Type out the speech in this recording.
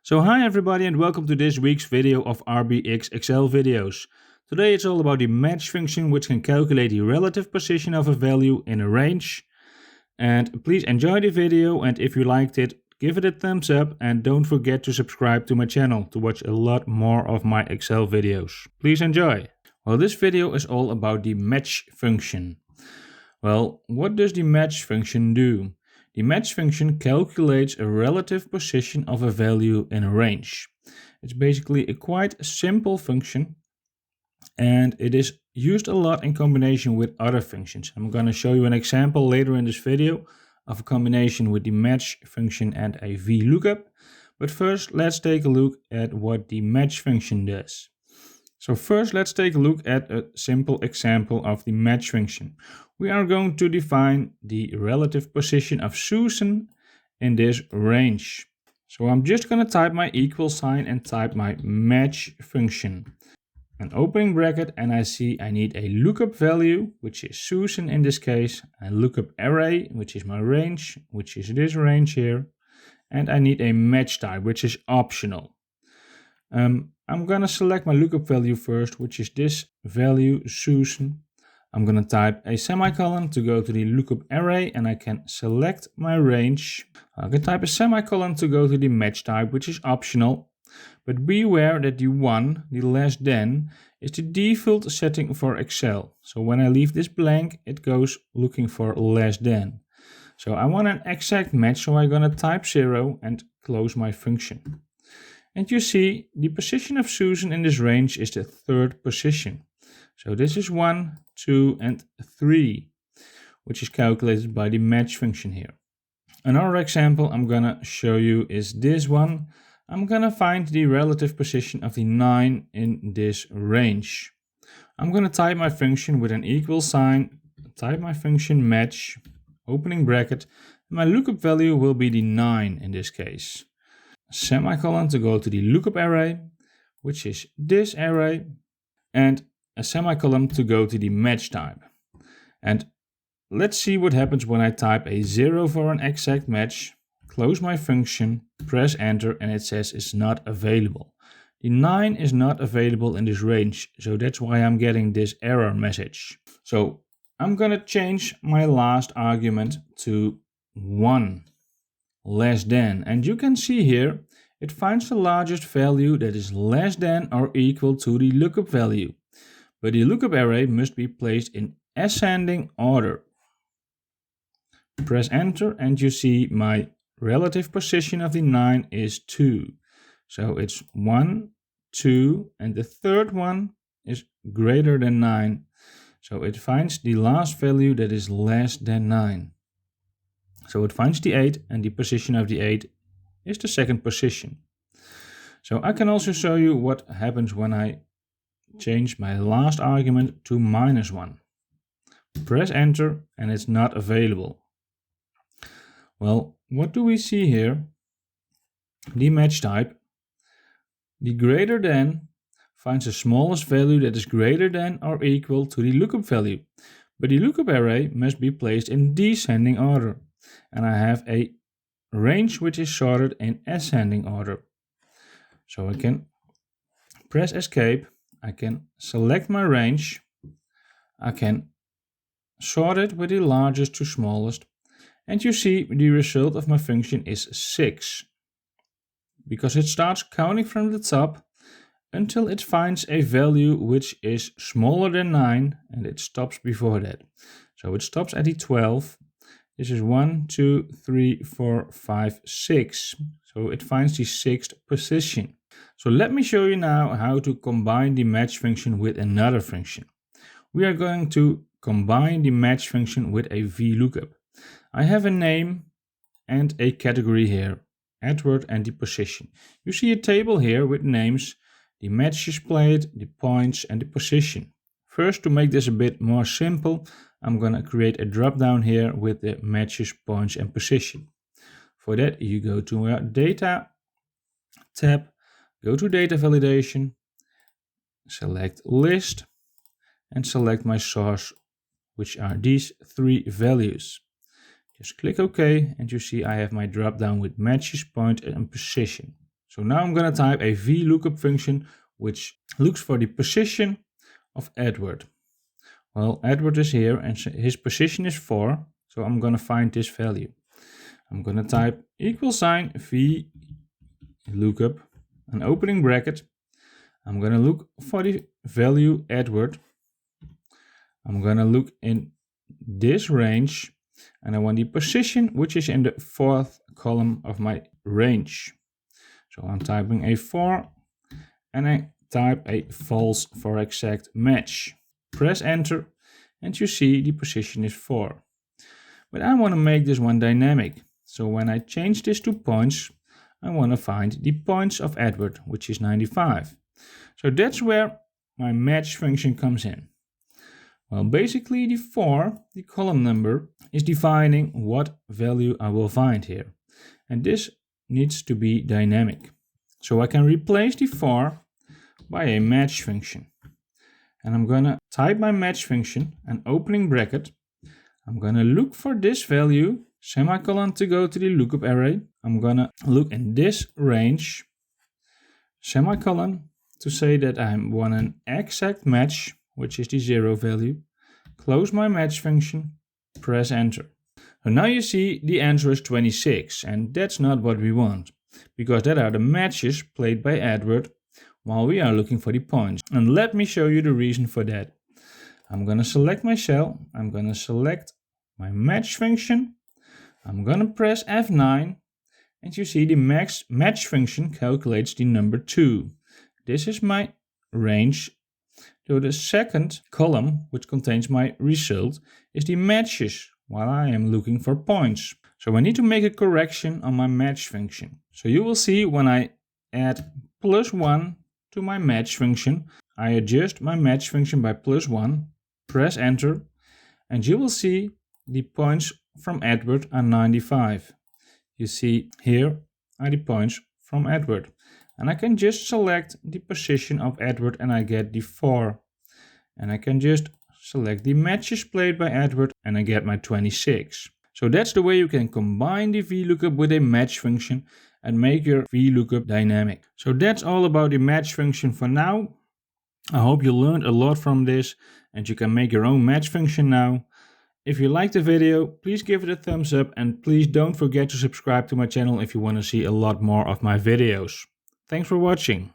So hi everybody and welcome to this week's video of RBX Excel videos. Today it's all about the match function which can calculate the relative position of a value in a range. And please enjoy the video, and if you liked it, give it a thumbs up and don't forget to subscribe to my channel to watch a lot more of my Excel videos. Please enjoy. Well, this video is all about the match function. Well, what does the match function do? The match function calculates a relative position of a value in a range. It's basically a quite simple function, and it is used a lot in combination with other functions. I'm going to show you an example later in this video of a combination with the match function and a VLOOKUP. But first, let's take a look at what the match function does. So first, let's take a look at a simple example of the match function. We are going to define the relative position of Susan in this range. So I'm just going to type my equal sign and type my match function. An opening bracket, and I see I need a lookup value, which is Susan in this case, a lookup array, which is my range, which is this range here, and I need a match type, which is optional. I'm going to select my lookup value first, which is this value, Susan. I'm going to type a semicolon to go to the lookup array, and I can select my range. I can type a semicolon to go to the match type, which is optional. But beware that the 1, the less than, is the default setting for Excel. So when I leave this blank, it goes looking for less than. So I want an exact match, so I'm going to type 0 and close my function. And you see the position of Susan in this range is the third position. So this is 1, 2, and 3, which is calculated by the match function here. Another example I'm going to show you is this one. I'm going to find the relative position of the 9 in this range. I'm going to type my function with an equal sign, type my function match, opening bracket, and my lookup value will be the 9 in this case. Semicolon to go to the lookup array, which is this array, and a semicolon to go to the match type. And let's see what happens when I type a 0 for an exact match, close my function, press enter, and it says it's not available. The 9 is not available in this range, so that's why I'm getting this error message. So I'm going to change my last argument to 1. Less than, and you can see here it finds the largest value that is less than or equal to the lookup value, but the lookup array must be placed in ascending order. Press enter and you see my relative position of the 9 is 2, so it's 1, 2, and the third one is greater than 9, so it finds the last value that is less than 9. So it finds the 8, and the position of the 8 is the second position. So I can also show you what happens when I change my last argument to -1. Press enter and it's not available. Well, what do we see here? The match type, the greater than, finds the smallest value that is greater than or equal to the lookup value. But the lookup array must be placed in descending order. And I have a range which is sorted in ascending order. So I can press escape, I can select my range, I can sort it with the largest to smallest, and you see the result of my function is 6. Because it starts counting from the top until it finds a value which is smaller than 9, and it stops before that. So it stops at the 12. This is 1, 2, 3, 4, 5, 6. So it finds the 6th position. So let me show you now how to combine the match function with another function. We are going to combine the match function with a VLOOKUP. I have a name and a category here, Edward, and the position. You see a table here with names, the matches played, the points, and the position. First, to make this a bit more simple, I'm going to create a drop down here with the matches, points, and position. For that, you go to your data tab, go to data validation, select list, and select my source, which are these 3 values. Just click OK, and you see I have my drop down with matches, point, and position. So now I'm going to type a VLOOKUP function which looks for the position of Edward. Well, Edward is here and his position is 4, so I'm going to find this value. I'm going to type $VLOOKUP, an opening bracket. I'm going to look for the value Edward. I'm going to look in this range and I want the position which is in the 4th column of my range. So I'm typing a 4 and I type a false for exact match. Press enter and you see the position is 4. But I want to make this one dynamic. So when I change this to points, I want to find the points of Edward, which is 95. So that's where my match function comes in. Well, basically the 4, the column number, is defining what value I will find here. And this needs to be dynamic. So I can replace the 4 by a match function. And I'm going to type my match function, an opening bracket. I'm going to look for this value, semicolon to go to the lookup array. I'm going to look in this range, semicolon to say that I want an exact match, which is the 0 value. Close my match function, press enter. So now you see the answer is 26, and that's not what we want, because that are the matches played by Edward while we are looking for the points. And let me show you the reason for that. I'm going to select my cell, I'm going to select my match function, I'm going to press F9, and you see the match function calculates the number 2. This is my range. So the second column, which contains my result, is the matches while I am looking for points. So I need to make a correction on my match function. So you will see when I add +1 to my match function, I adjust my match function by +1, press enter, and you will see the points from Edward are 95. You see here are the points from Edward. And I can just select the position of Edward and I get the 4. And I can just select the matches played by Edward and I get my 26. So that's the way you can combine the VLOOKUP with a match function and make your VLOOKUP dynamic. So that's all about the match function for now. I hope you learned a lot from this and you can make your own match function now. If you liked the video, please give it a thumbs up and please don't forget to subscribe to my channel if you want to see a lot more of my videos. Thanks for watching.